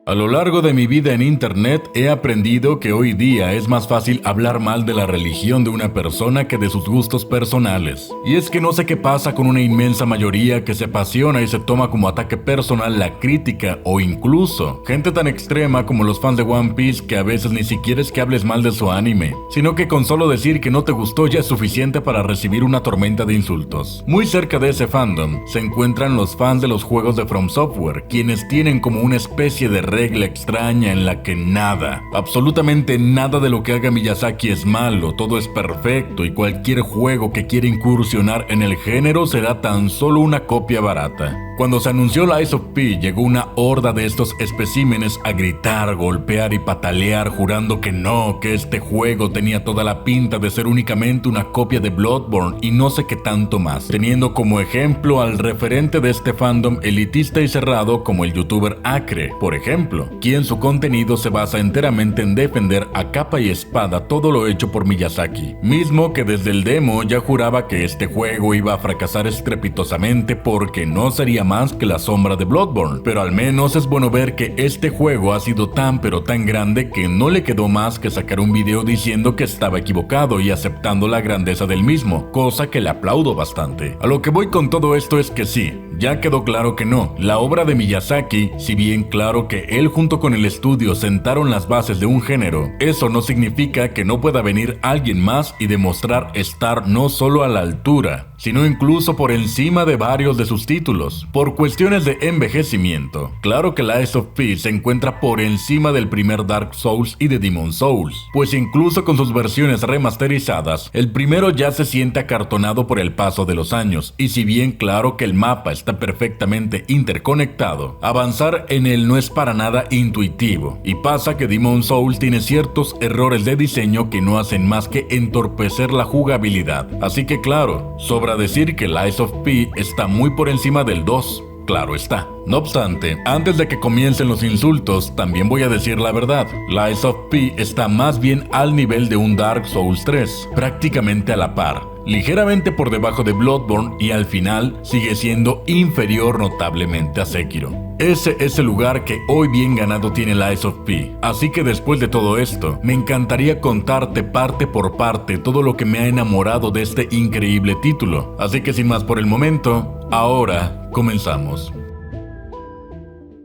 A lo largo de mi vida en internet he aprendido que hoy día es más fácil hablar mal de la religión de una persona que de sus gustos personales. Y es que no sé qué pasa con una inmensa mayoría que se apasiona y se toma como ataque personal la crítica o incluso gente tan extrema como los fans de One Piece que a veces ni siquiera es que hables mal de su anime, sino que con solo decir que no te gustó ya es suficiente para recibir una tormenta de insultos. Muy cerca de ese fandom se encuentran los fans de los juegos de From Software, quienes tienen como una especie de regla extraña en la que nada, absolutamente nada de lo que haga Miyazaki es malo, todo es perfecto y cualquier juego que quiera incursionar en el género será tan solo una copia barata. Cuando se anunció Lies of P, llegó una horda de estos especímenes a gritar, golpear y patalear, jurando que no, que este juego tenía toda la pinta de ser únicamente una copia de Bloodborne y no sé qué tanto más, teniendo como ejemplo al referente de este fandom elitista y cerrado como el youtuber Acre, por ejemplo, quien su contenido se basa enteramente en defender a capa y espada todo lo hecho por Miyazaki, mismo que desde el demo ya juraba que este juego iba a fracasar estrepitosamente porque no sería más que la sombra de Bloodborne, pero al menos es bueno ver que este juego ha sido tan pero tan grande que no le quedó más que sacar un video diciendo que estaba equivocado y aceptando la grandeza del mismo, cosa que le aplaudo bastante. A lo que voy con todo esto es que sí, ya quedó claro que no, la obra de Miyazaki, si bien claro que él junto con el estudio sentaron las bases de un género, eso no significa que no pueda venir alguien más y demostrar estar no solo a la altura, sino incluso por encima de varios de sus títulos. Por cuestiones de envejecimiento, claro que Lies of P se encuentra por encima del primer Dark Souls y de Demon's Souls, pues incluso con sus versiones remasterizadas, el primero ya se siente acartonado por el paso de los años, y si bien claro que el mapa está perfectamente interconectado, avanzar en él no es para nada intuitivo, y pasa que Demon's Souls tiene ciertos errores de diseño que no hacen más que entorpecer la jugabilidad, así que claro, sobra decir que Lies of P está muy por encima del 2. Claro está. No obstante, antes de que comiencen los insultos, también voy a decir la verdad. Lies of P está más bien al nivel de un Dark Souls 3, prácticamente a la par, ligeramente por debajo de Bloodborne y al final sigue siendo inferior notablemente a Sekiro. Ese es el lugar que hoy bien ganado tiene Lies of P. Así que después de todo esto, me encantaría contarte parte por parte todo lo que me ha enamorado de este increíble título. Así que sin más por el momento, ahora comenzamos.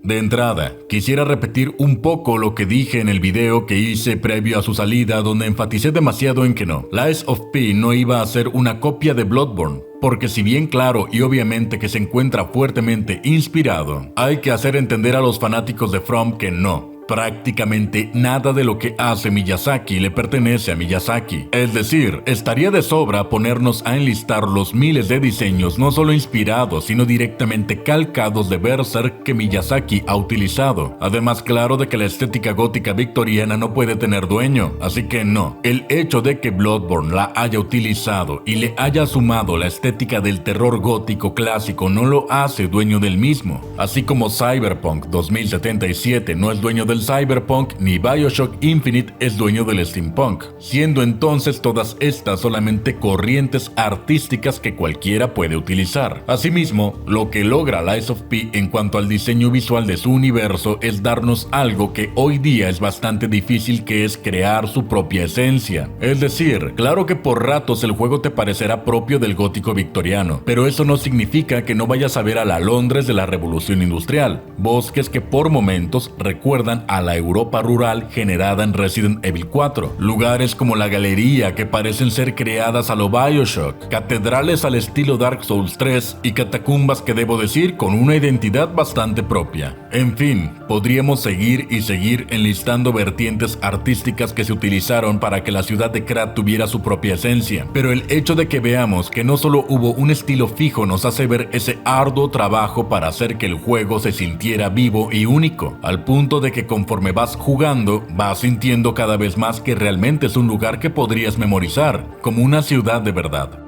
De entrada, quisiera repetir un poco lo que dije en el video que hice previo a su salida, donde enfaticé demasiado en que no, Lies of P no iba a ser una copia de Bloodborne, porque si bien claro y obviamente que se encuentra fuertemente inspirado, hay que hacer entender a los fanáticos de From que no. Prácticamente nada de lo que hace Miyazaki le pertenece a Miyazaki. Es decir, estaría de sobra ponernos a enlistar los miles de diseños no solo inspirados, sino directamente calcados de Berserk que Miyazaki ha utilizado. Además, claro de que la estética gótica victoriana no puede tener dueño, así que no. El hecho de que Bloodborne la haya utilizado y le haya sumado la estética del terror gótico clásico no lo hace dueño del mismo. Así como Cyberpunk 2077 no es dueño del Cyberpunk, ni BioShock Infinite es dueño del Steampunk, siendo entonces todas estas solamente corrientes artísticas que cualquiera puede utilizar. Asimismo, lo que logra Lies of P en cuanto al diseño visual de su universo es darnos algo que hoy día es bastante difícil, que es crear su propia esencia. Es decir, claro que por ratos el juego te parecerá propio del gótico victoriano, pero eso no significa que no vayas a ver a la Londres de la Revolución Industrial, bosques que por momentos recuerdan a la Europa rural generada en Resident Evil 4, lugares como la galería que parecen ser creadas a lo BioShock, catedrales al estilo Dark Souls 3 y catacumbas que debo decir con una identidad bastante propia. En fin, podríamos seguir y seguir enlistando vertientes artísticas que se utilizaron para que la ciudad de Krat tuviera su propia esencia, pero el hecho de que veamos que no solo hubo un estilo fijo nos hace ver ese arduo trabajo para hacer que el juego se sintiera vivo y único, al punto de que conforme vas jugando, vas sintiendo cada vez más que realmente es un lugar que podrías memorizar, como una ciudad de verdad.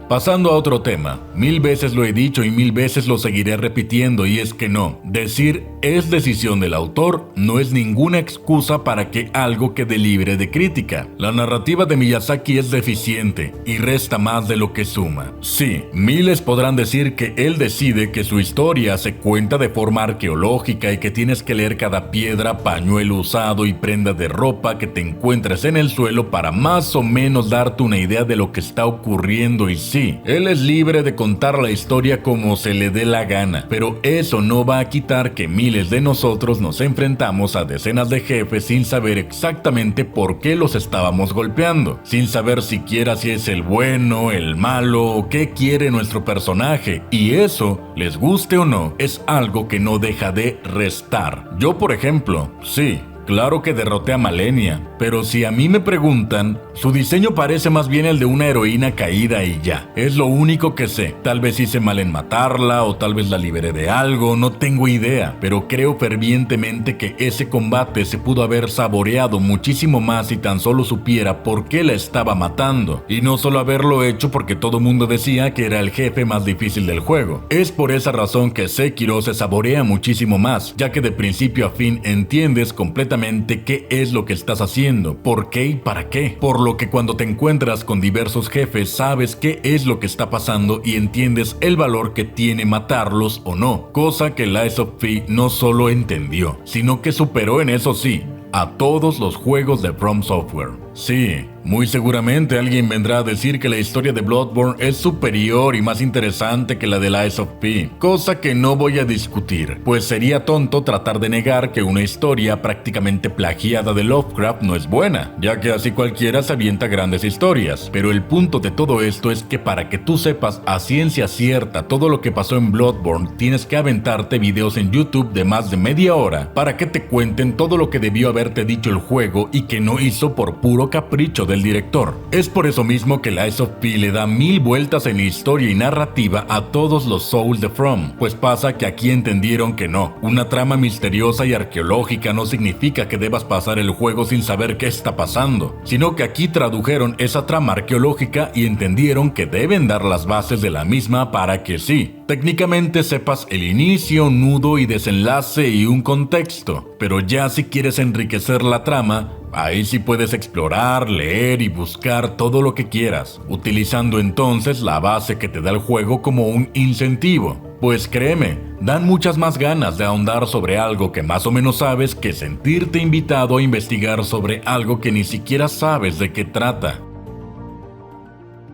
Pasando a otro tema, 1000 veces lo he dicho y 1000 veces lo seguiré repitiendo, y es que no, decir es decisión del autor no es ninguna excusa para que algo quede libre de crítica. La narrativa de Miyazaki es deficiente y resta más de lo que suma. Sí, miles podrán decir que él decide que su historia se cuenta de forma arqueológica y que tienes que leer cada piedra, pañuelo usado y prenda de ropa que te encuentres en el suelo para más o menos darte una idea de lo que está ocurriendo, y sí, él es libre de contar la historia como se le dé la gana, pero eso no va a quitar que miles de nosotros nos enfrentamos a decenas de jefes sin saber exactamente por qué los estábamos golpeando, sin saber siquiera si es el bueno, el malo o qué quiere nuestro personaje, y eso, les guste o no, es algo que no deja de restar. Yo, por ejemplo, sí, claro que derroté a Malenia, pero si a mí me preguntan, su diseño parece más bien el de una heroína caída y ya. Es lo único que sé. Tal vez hice mal en matarla o tal vez la liberé de algo, no tengo idea, pero creo fervientemente que ese combate se pudo haber saboreado muchísimo más si tan solo supiera por qué la estaba matando, y no solo haberlo hecho porque todo mundo decía que era el jefe más difícil del juego. Es por esa razón que Sekiro se saborea muchísimo más, ya que de principio a fin entiendes completamente qué es lo que estás haciendo, por qué y para qué. Por lo que cuando te encuentras con diversos jefes sabes qué es lo que está pasando y entiendes el valor que tiene matarlos o no, cosa que Lies of P no solo entendió, sino que superó en eso sí, a todos los juegos de From Software. Sí, muy seguramente alguien vendrá a decir que la historia de Bloodborne es superior y más interesante que la de Lies of P, cosa que no voy a discutir, pues sería tonto tratar de negar que una historia prácticamente plagiada de Lovecraft no es buena, ya que así cualquiera se avienta grandes historias. Pero el punto de todo esto es que para que tú sepas a ciencia cierta todo lo que pasó en Bloodborne, tienes que aventarte videos en YouTube de más de media hora para que te cuenten todo lo que debió haberte dicho el juego y que no hizo por puro capricho del director. Es por eso mismo que Lies of P le da 1000 vueltas en historia y narrativa a todos los Souls de From, pues pasa que aquí entendieron que no, una trama misteriosa y arqueológica no significa que debas pasar el juego sin saber qué está pasando, sino que aquí tradujeron esa trama arqueológica y entendieron que deben dar las bases de la misma para que sí, técnicamente sepas el inicio, nudo y desenlace y un contexto, pero ya si quieres enriquecer la trama, ahí sí puedes explorar, leer y buscar todo lo que quieras, utilizando entonces la base que te da el juego como un incentivo. Pues créeme, dan muchas más ganas de ahondar sobre algo que más o menos sabes que sentirte invitado a investigar sobre algo que ni siquiera sabes de qué trata.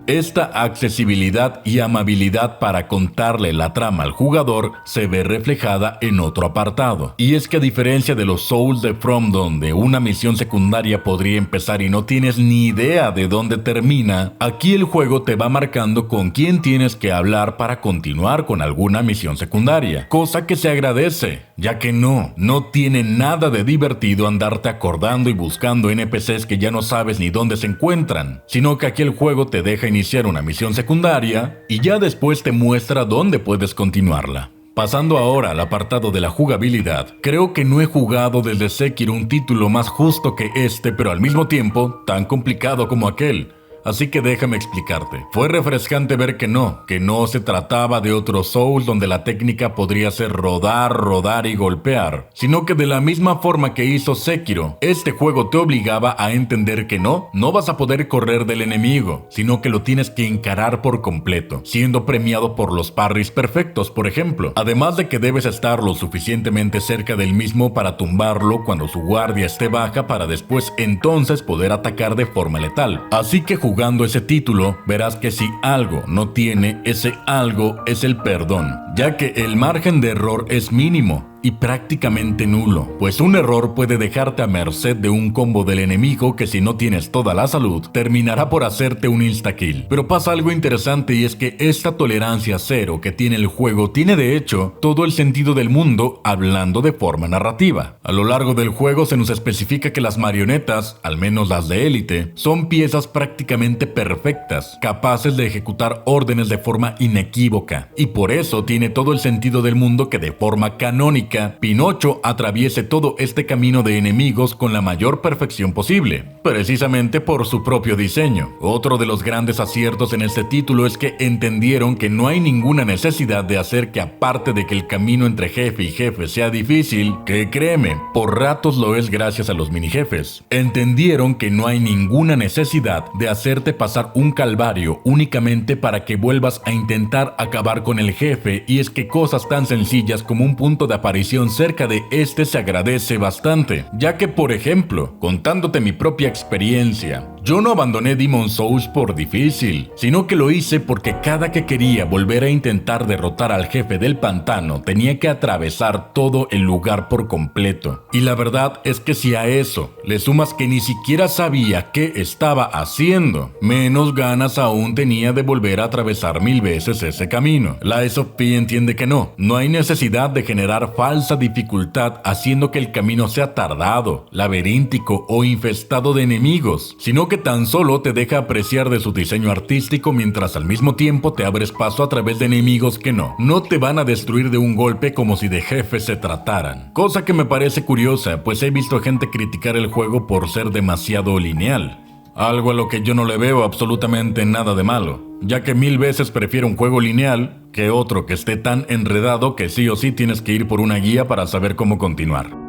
Esta accesibilidad y amabilidad para contarle la trama al jugador se ve reflejada en otro apartado. Y es que a diferencia de los Souls de From, donde una misión secundaria podría empezar y no tienes ni idea de dónde termina, aquí el juego te va marcando con quién tienes que hablar para continuar con alguna misión secundaria. Cosa que se agradece, ya que no tiene nada de divertido andarte acordando y buscando NPCs que ya no sabes ni dónde se encuentran, sino que aquí el juego te deja iniciar una misión secundaria y ya después te muestra dónde puedes continuarla. Pasando ahora al apartado de la jugabilidad, creo que no he jugado desde Sekiro un título más justo que este, pero al mismo tiempo tan complicado como aquel. Así que déjame explicarte. Fue refrescante ver que no se trataba de otro Souls donde la técnica podría ser rodar y golpear, sino que de la misma forma que hizo Sekiro, este juego te obligaba a entender que no vas a poder correr del enemigo, sino que lo tienes que encarar por completo, siendo premiado por los parries perfectos, por ejemplo. Además de que debes estar lo suficientemente cerca del mismo para tumbarlo cuando su guardia esté baja para después entonces poder atacar de forma letal. Así que jugando ese título, verás que si algo no tiene, ese algo es el perdón, ya que el margen de error es mínimo y prácticamente nulo, pues un error puede dejarte a merced de un combo del enemigo que si no tienes toda la salud, terminará por hacerte un insta-kill. Pero pasa algo interesante y es que esta tolerancia cero que tiene el juego tiene de hecho todo el sentido del mundo hablando de forma narrativa. A lo largo del juego se nos especifica que las marionetas, al menos las de élite, son piezas prácticamente perfectas, capaces de ejecutar órdenes de forma inequívoca, y por eso tienen tiene todo el sentido del mundo que de forma canónica, Pinocho atraviese todo este camino de enemigos con la mayor perfección posible, precisamente por su propio diseño. Otro de los grandes aciertos en este título es que entendieron que no hay ninguna necesidad de hacer que, aparte de que el camino entre jefe y jefe sea difícil, que créeme, por ratos lo es gracias a los minijefes. Entendieron que no hay ninguna necesidad de hacerte pasar un calvario únicamente para que vuelvas a intentar acabar con el jefe, y es que cosas tan sencillas como un punto de aparición cerca de este se agradece bastante, ya que, por ejemplo, contándote mi propia experiencia, yo no abandoné Demon's Souls por difícil, sino que lo hice porque cada que quería volver a intentar derrotar al jefe del pantano tenía que atravesar todo el lugar por completo. Y la verdad es que si a eso le sumas que ni siquiera sabía qué estaba haciendo, menos ganas aún tenía de volver a atravesar 1000 veces ese camino. Lies of P entiende que no hay necesidad de generar falsa dificultad haciendo que el camino sea tardado, laberíntico o infestado de enemigos, sino que tan solo te deja apreciar de su diseño artístico mientras al mismo tiempo te abres paso a través de enemigos que no te van a destruir de un golpe como si de jefes se trataran. Cosa que me parece curiosa, pues he visto gente criticar el juego por ser demasiado lineal. Algo a lo que yo no le veo absolutamente nada de malo, ya que 1000 veces prefiero un juego lineal que otro que esté tan enredado que sí o sí tienes que ir por una guía para saber cómo continuar.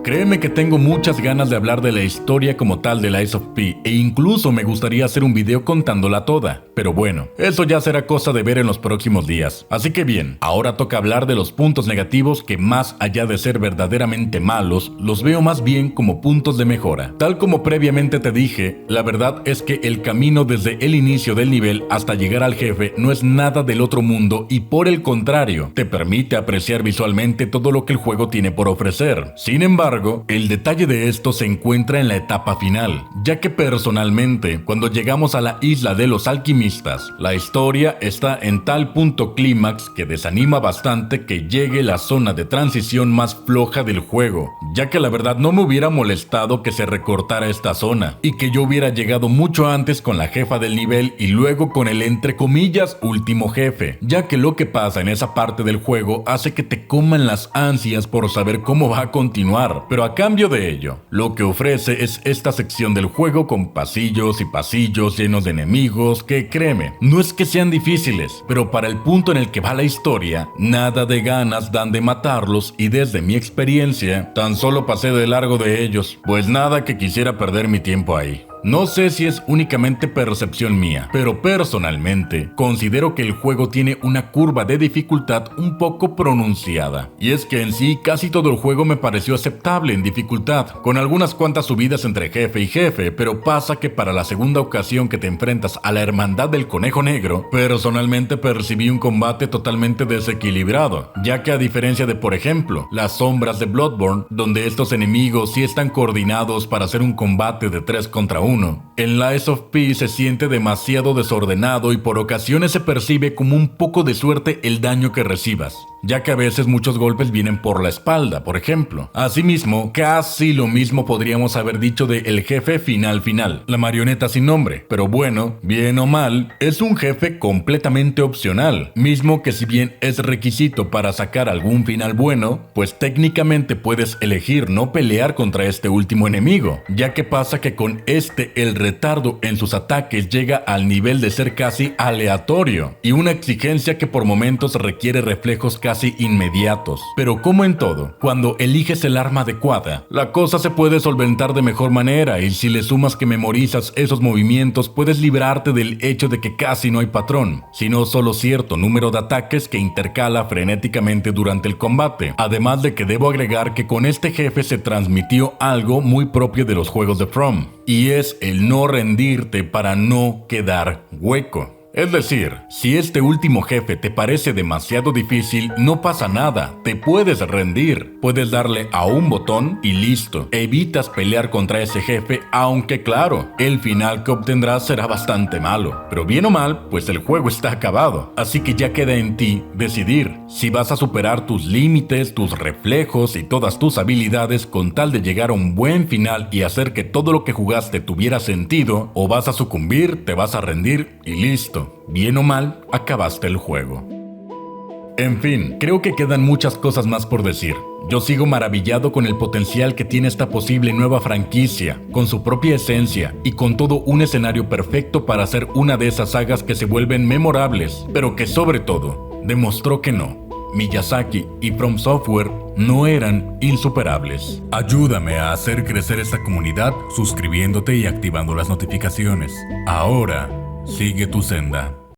Créeme que tengo muchas ganas de hablar de la historia como tal de Lies of P, e incluso me gustaría hacer un video contándola toda, pero bueno, eso ya será cosa de ver en los próximos días. Así que bien, ahora toca hablar de los puntos negativos que, más allá de ser verdaderamente malos, los veo más bien como puntos de mejora. Tal como previamente te dije, la verdad es que el camino desde el inicio del nivel hasta llegar al jefe no es nada del otro mundo, y por el contrario, te permite apreciar visualmente todo lo que el juego tiene por ofrecer. Sin embargo, el detalle de esto se encuentra en la etapa final, ya que personalmente, cuando llegamos a la isla de los alquimistas, la historia está en tal punto clímax que desanima bastante que llegue la zona de transición más floja del juego, ya que la verdad no me hubiera molestado que se recortara esta zona, y que yo hubiera llegado mucho antes con la jefa del nivel y luego con el entre comillas último jefe, ya que lo que pasa en esa parte del juego hace que te coman las ansias por saber cómo va a continuar. Pero a cambio de ello, lo que ofrece es esta sección del juego con pasillos y pasillos llenos de enemigos que, créeme, no es que sean difíciles, pero para el punto en el que va la historia, nada de ganas dan de matarlos, y desde mi experiencia, tan solo pasé de largo de ellos, pues nada que quisiera perder mi tiempo ahí. No sé si es únicamente percepción mía, pero personalmente considero que el juego tiene una curva de dificultad un poco pronunciada. Y es que en sí casi todo el juego me pareció aceptable en dificultad, con algunas cuantas subidas entre jefe y jefe, pero pasa que para la segunda ocasión que te enfrentas a la Hermandad del Conejo Negro, personalmente percibí un combate totalmente desequilibrado, ya que a diferencia de, por ejemplo, las sombras de Bloodborne, donde estos enemigos sí están coordinados para hacer un combate de 3 contra 1, en Lies of P se siente demasiado desordenado y por ocasiones se percibe como un poco de suerte el daño que recibas, ya que a veces muchos golpes vienen por la espalda, por ejemplo. Asimismo, casi lo mismo podríamos haber dicho de el jefe final, la marioneta sin nombre, pero bueno, bien o mal, es un jefe completamente opcional, mismo que si bien es requisito para sacar algún final bueno, pues técnicamente puedes elegir no pelear contra este último enemigo, ya que pasa que con el retardo en sus ataques llega al nivel de ser casi aleatorio, y una exigencia que por momentos requiere reflejos casi inmediatos. Pero como en todo, cuando eliges el arma adecuada, la cosa se puede solventar de mejor manera, y si le sumas que memorizas esos movimientos, puedes librarte del hecho de que casi no hay patrón, sino solo cierto número de ataques que intercala frenéticamente durante el combate. Además de que debo agregar que con este jefe se transmitió algo muy propio de los juegos de From, y es el no rendirte para no quedar hueco. Es decir, si este último jefe te parece demasiado difícil, no pasa nada, te puedes rendir, puedes darle a un botón y listo, evitas pelear contra ese jefe, aunque claro, el final que obtendrás será bastante malo, pero bien o mal, pues el juego está acabado, así que ya queda en ti decidir si vas a superar tus límites, tus reflejos y todas tus habilidades con tal de llegar a un buen final y hacer que todo lo que jugaste tuviera sentido, o vas a sucumbir, te vas a rendir y listo. Bien o mal, acabaste el juego. En fin, creo que quedan muchas cosas más por decir. Yo sigo maravillado con el potencial que tiene esta posible nueva franquicia, con su propia esencia y con todo un escenario perfecto para hacer una de esas sagas que se vuelven memorables, pero que sobre todo demostró que no. Miyazaki y From Software no eran insuperables. Ayúdame a hacer crecer esta comunidad suscribiéndote y activando las notificaciones. Ahora, sigue tu senda.